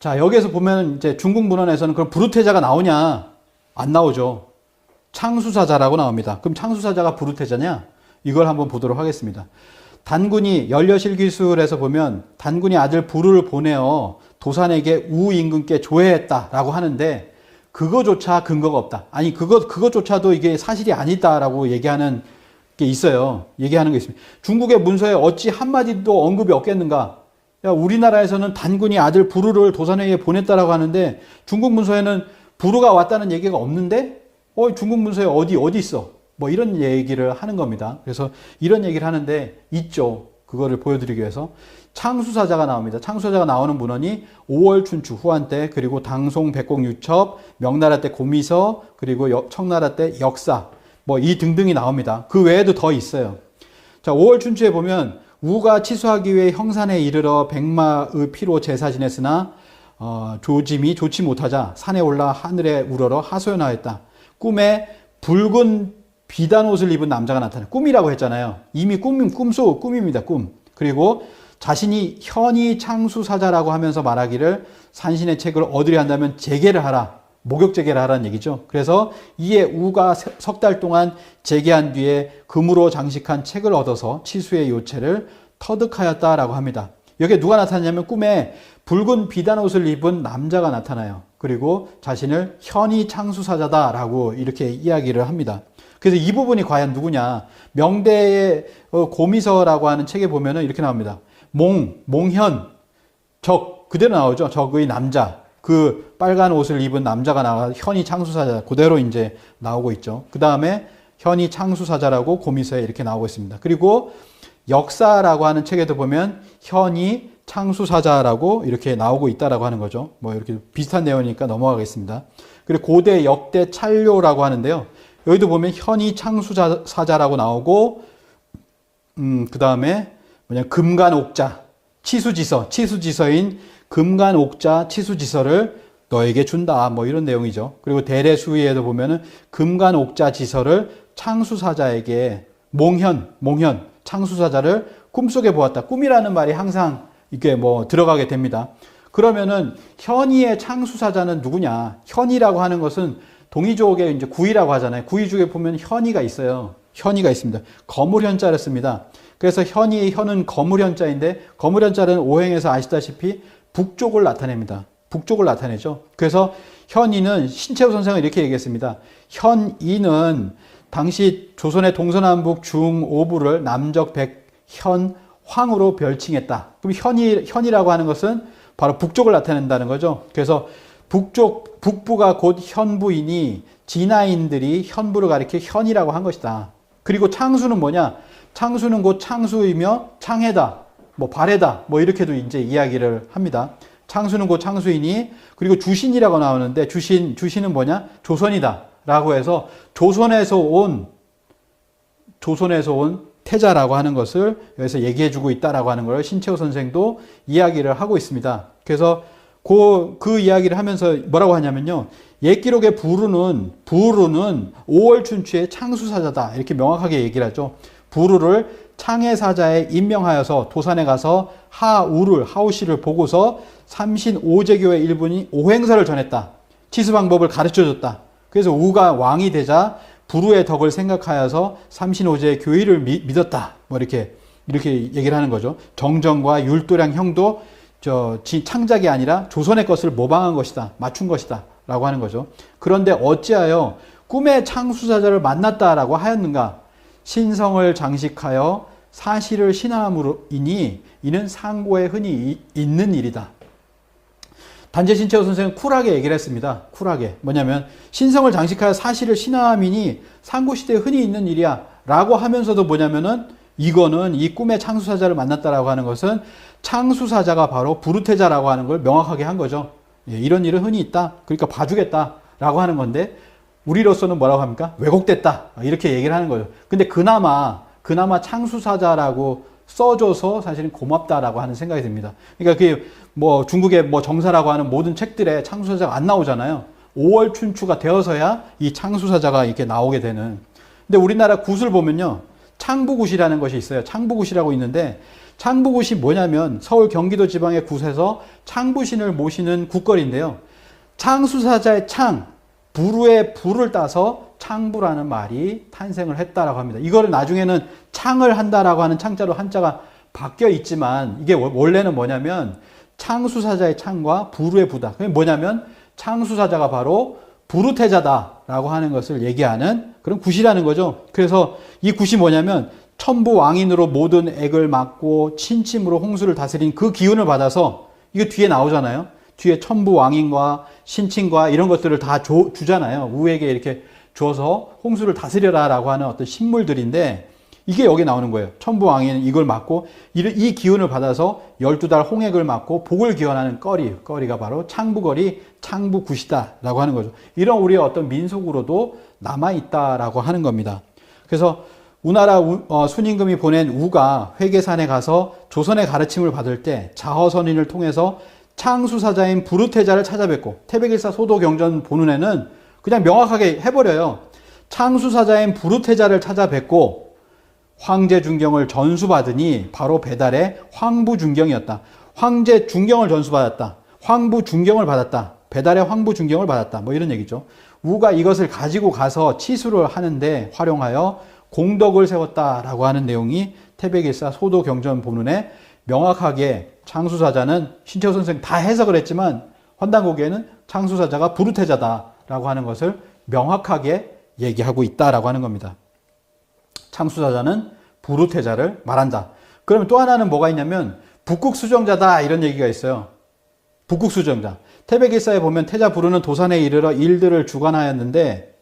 자, 여기에서 보면 이제 중국 문헌에서는 그럼 불후태자가 나오냐? 안 나오죠. 창수사자라고 나옵니다. 그럼 창수사자가 불후태자냐? 이걸 한번 보도록 하겠습니다. 단군이 연려실기술에서 보면 단군이 아들 부르를 보내어 도산에게 우 임금께 조회했다라고 하는데 그거조차 근거가 없다. 아니 그거조차도 이게 사실이 아니다라고 얘기하는 게 있어요. 얘기하는 게 있습니다. 중국의 문서에 어찌 한마디도 언급이 없겠는가? 야, 우리나라에서는 단군이 아들 부르를 도산에게 보냈다라고 하는데 중국 문서에는 부르가 왔다는 얘기가 없는데 중국 문서에 어디 있어? 뭐 이런 얘기를 하는 겁니다. 그래서 이런 얘기를 하는데 있죠. 그거를 보여드리기 위해서 창수사자가 나옵니다. 창수사자가 나오는 문헌이 5월 춘추 후한 때, 그리고 당송 백곡유첩, 명나라 때 고미서, 그리고 청나라 때 역사, 뭐 이 등등이 나옵니다. 그 외에도 더 있어요. 자, 5월 춘추에 보면 우가 치수하기 위해 형산에 이르러 백마의 피로 제사 지냈으나 조짐이 좋지 못하자 산에 올라 하늘에 우러러 하소연하였다. 꿈에 붉은 비단 옷을 입은 남자가 나타나. 꿈이라고 했잖아요. 이미 꿈입니다. 꿈. 그리고 자신이 현이 창수사자라고 하면서 말하기를 산신의 책을 얻으려 한다면 재개를 하라. 목욕재개를 하라는 얘기죠. 그래서 이에 우가 석 달 동안 재개한 뒤에 금으로 장식한 책을 얻어서 치수의 요체를 터득하였다라고 합니다. 여기에 누가 나타나냐면 꿈에 붉은 비단 옷을 입은 남자가 나타나요. 그리고 자신을 현이 창수사자다라고 이렇게 이야기를 합니다. 그래서 이 부분이 과연 누구냐? 명대의 고미서라고 하는 책에 보면은 이렇게 나옵니다. 몽현, 적, 그대로 나오죠. 적의 남자. 그 빨간 옷을 입은 남자가 나와 현이 창수사자. 그대로 이제 나오고 있죠. 그 다음에 현이 창수사자라고 고미서에 이렇게 나오고 있습니다. 그리고 역사라고 하는 책에도 보면 현이 창수사자라고 이렇게 나오고 있다라고 하는 거죠. 뭐 이렇게 비슷한 내용이니까 넘어가겠습니다. 그리고 고대 역대 찰료라고 하는데요. 여기도 보면 현이 창수사자라고 나오고, 그 다음에 금간옥자, 치수지서인 금간옥자 치수지서를 너에게 준다. 뭐 이런 내용이죠. 그리고 대례수의에도 보면은 금간옥자 지서를 창수사자에게 몽현, 창수사자를 꿈속에 보았다. 꿈이라는 말이 항상 이게 뭐 들어가게 됩니다. 그러면은 현이의 창수사자는 누구냐? 현이라고 하는 것은 동이족의 이제 구이라고 하잖아요. 구이족에 보면 현이가 있어요. 현이가 있습니다. 거물현자를 씁니다. 그래서 현은 거물현자인데 거물현자는 오행에서 아시다시피 북쪽을 나타냅니다. 북쪽을 나타내죠. 그래서 현이는 신채호 선생은 이렇게 얘기했습니다. 현이는 당시 조선의 동서남북 중오부를 남적 백현 황으로 별칭했다. 그럼 현이라고 하는 것은 바로 북쪽을 나타낸다는 거죠. 그래서 북부가 곧 현부이니 진화인들이 현부를 가리켜 현이라고 한 것이다. 그리고 창수는 뭐냐? 창수는 곧 창수이며 창해다, 뭐 발해다, 뭐 이렇게도 이제 이야기를 합니다. 창수는 곧 창수이니, 그리고 주신이라고 나오는데 주신은 뭐냐? 조선이다 라고 해서 조선에서 온 태자라고 하는 것을 여기서 얘기해주고 있다라고 하는 걸 신채호 선생도 이야기를 하고 있습니다. 그래서 그 이야기를 하면서 뭐라고 하냐면요. 옛기록의 부르는 5월 춘추의 창수사자다. 이렇게 명확하게 얘기를 하죠. 부르를 창해사자에 임명하여서 도산에 가서 하우씨를 보고서 삼신오제교의 일본이 오행설을 전했다. 치수 방법을 가르쳐줬다. 그래서 우가 왕이 되자 부르의 덕을 생각하여서 삼신오제의 교의를 믿었다. 뭐 이렇게 얘기를 하는 거죠. 정정과 율도량 형도 창작이 아니라 조선의 것을 모방한 것이다. 맞춘 것이다. 라고 하는 거죠. 그런데 어찌하여 꿈에 창수사자를 만났다라고 하였는가? 신성을 장식하여 사실을 신함으로이니 이는 상고에 흔히 있는 일이다. 단재 신채호 선생은 쿨하게 얘기를 했습니다. 쿨하게. 뭐냐면 신성을 장식하여 사실을 신함이니 상고시대에 흔히 있는 일이야 라고 하면서도 뭐냐면은 이거는 이 꿈의 창수사자를 만났다라고 하는 것은 창수사자가 바로 불후태자라고 하는 걸 명확하게 한 거죠. 예, 이런 일은 흔히 있다. 그러니까 봐주겠다라고 하는 건데 우리로서는 뭐라고 합니까? 왜곡됐다. 이렇게 얘기를 하는 거죠. 근데 그나마 창수사자라고 써줘서 사실은 고맙다라고 하는 생각이 듭니다. 그러니까 그 뭐 중국의 뭐 정사라고 하는 모든 책들에 창수사자가 안 나오잖아요. 5월 춘추가 되어서야 이 창수사자가 이렇게 나오게 되는. 근데 우리나라 굿을 보면요. 창부굿이라는 것이 있어요. 창부굿이라고 있는데 창부굿이 뭐냐면 서울 경기도 지방의 굿에서 창부신을 모시는 굿거리인데요. 창수사자의 창, 부루의 부를 따서 창부라는 말이 탄생을 했다라고 합니다. 이거를 나중에는 창을 한다라고 하는 창자로 한자가 바뀌어 있지만 이게 원래는 뭐냐면 창수사자의 창과 부루의 부다. 그게 뭐냐면 창수사자가 바로 부루태자다라고 하는 것을 얘기하는 그런 굿이라는 거죠. 그래서 이 굿이 뭐냐면 천부 왕인으로 모든 액을 막고 친침으로 홍수를 다스린 그 기운을 받아서 이거 뒤에 나오잖아요. 뒤에 천부 왕인과 신친과 이런 것들을 다 주잖아요. 우에게 이렇게 줘서 홍수를 다스려라 라고 하는 어떤 식물들인데 이게 여기 나오는 거예요. 천부 왕인 이걸 맡고 이 기운을 받아서 12달 홍액을 맡고 복을 기원하는 거리가 바로 창부거리, 창부굿이다 라고 하는 거죠. 이런 우리의 어떤 민속으로도 남아있다 라고 하는 겁니다. 그래서 우나라 순임금이 보낸 우가 회계산에 가서 조선의 가르침을 받을 때 자허선인을 통해서 창수사자인 부루태자를 찾아뵙고 태백일사 소도경전 본운에는 그냥 명확하게 해버려요. 창수사자인 부루태자를 찾아뵙고 황제 중경을 전수받으니 바로 배달의 황부 중경이었다. 황제 중경을 전수받았다. 황부 중경을 받았다. 배달의 황부 중경을 받았다. 뭐 이런 얘기죠. 우가 이것을 가지고 가서 치수를 하는데 활용하여 공덕을 세웠다라고 하는 내용이 태백일사 소도경전 본운에 명확하게 창수사자는 신채호 선생 다 해석을 했지만 헌당고기에는 창수사자가 부루태자다라고 하는 것을 명확하게 얘기하고 있다라고 하는 겁니다. 창수사자는 부루태자를 말한다. 그러면 또 하나는 뭐가 있냐면 북국수정자다 이런 얘기가 있어요. 북국수정자. 태백일사에 보면 태자 부루는 도산에 이르러 일들을 주관하였는데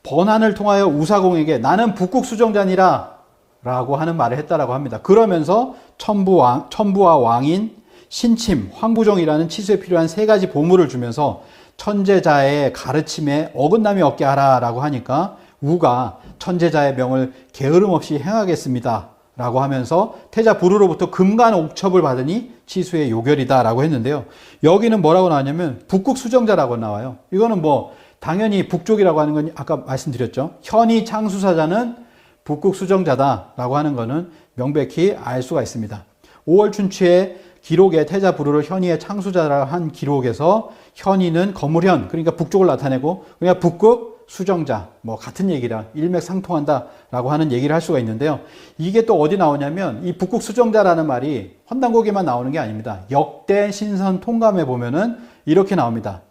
번한을 통하여 우사공에게 나는 북국수정자니라 라고 하는 말을 했다라고 합니다. 그러면서 천부와 왕인, 신침, 황부종이라는 치수에 필요한 세 가지 보물을 주면서 천재자의 가르침에 어긋남이 없게 하라 라고 하니까 우가 천재자의 명을 게으름 없이 행하겠습니다 라고 하면서 태자 부루로부터 금관옥첩을 받으니 치수의 요결이다 라고 했는데요. 여기는 뭐라고 나왔냐면 북국수정자라고 나와요. 이거는 뭐 당연히 북쪽이라고 하는 건 아까 말씀드렸죠. 현이 창수사자는 북국수정자다라고 하는 것은 명백히 알 수가 있습니다. 5월 춘추의 기록에 태자 부루를 현이의 창수자라 한 기록에서 현이는 거물현, 그러니까 북쪽을 나타내고 그러니까 북국 수정자, 뭐 같은 얘기라 일맥상통한다라고 하는 얘기를 할 수가 있는데요. 이게 또 어디 나오냐면 이 북국 수정자라는 말이 헌당고기만 나오는 게 아닙니다. 역대 신선 통감에 보면은 이렇게 나옵니다.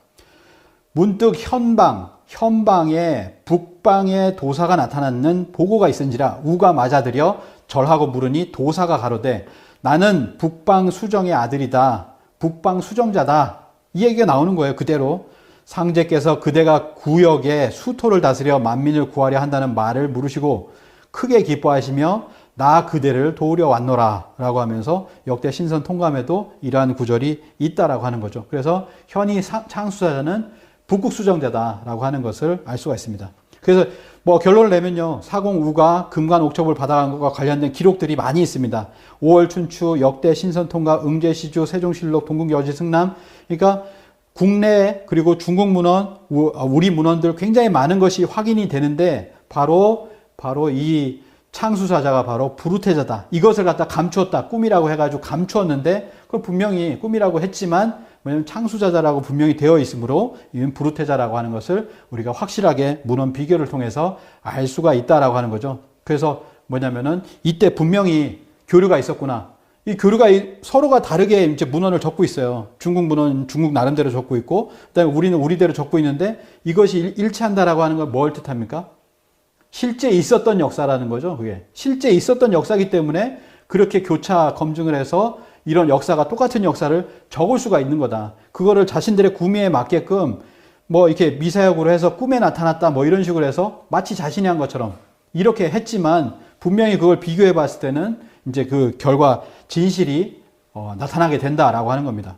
문득 현방에 북방의 도사가 나타났는 보고가 있은지라 우가 맞아들여 절하고 물으니 도사가 가로되 나는 북방 수정의 아들이다. 북방 수정자다. 이 얘기가 나오는 거예요. 그대로. 상제께서 그대가 구역에 수토를 다스려 만민을 구하려 한다는 말을 물으시고 크게 기뻐하시며 나 그대를 도우려 왔노라 라고 하면서 역대 신선 통감에도 이러한 구절이 있다라고 하는 거죠. 그래서 현이 창수자는 북국수정자다라고 하는 것을 알 수가 있습니다. 그래서 뭐 결론을 내면요. 사공우가 금관옥첩을 받아간 것과 관련된 기록들이 많이 있습니다. 5월 춘추, 역대 신선통과, 응제시주, 세종실록, 동국여지승남. 그러니까 국내 그리고 중국 문헌, 우리 문헌들 굉장히 많은 것이 확인이 되는데 바로 이 창수사자가 바로 부루태자다. 이것을 갖다 감추었다. 꿈이라고 해가지고 감추었는데 그걸 분명히 꿈이라고 했지만 왜냐하면 창수자자라고 분명히 되어 있으므로 이는 부루태자라고 하는 것을 우리가 확실하게 문헌 비교를 통해서 알 수가 있다라고 하는 거죠. 그래서 뭐냐면은 이때 분명히 교류가 있었구나. 이 교류가 서로가 다르게 이제 문헌을 적고 있어요. 중국 문헌 중국 나름대로 적고 있고, 그다음에 우리는 우리대로 적고 있는데 이것이 일치한다라고 하는 건 뭘 뜻합니까? 실제 있었던 역사라는 거죠. 그게 실제 있었던 역사이기 때문에 그렇게 교차 검증을 해서 이런 역사가 똑같은 역사를 적을 수가 있는 거다. 그거를 자신들의 구미에 맞게끔 뭐 이렇게 미사역으로 해서 꿈에 나타났다 뭐 이런 식으로 해서 마치 자신이 한 것처럼 이렇게 했지만 분명히 그걸 비교해 봤을 때는 이제 그 결과 진실이 나타나게 된다라고 하는 겁니다.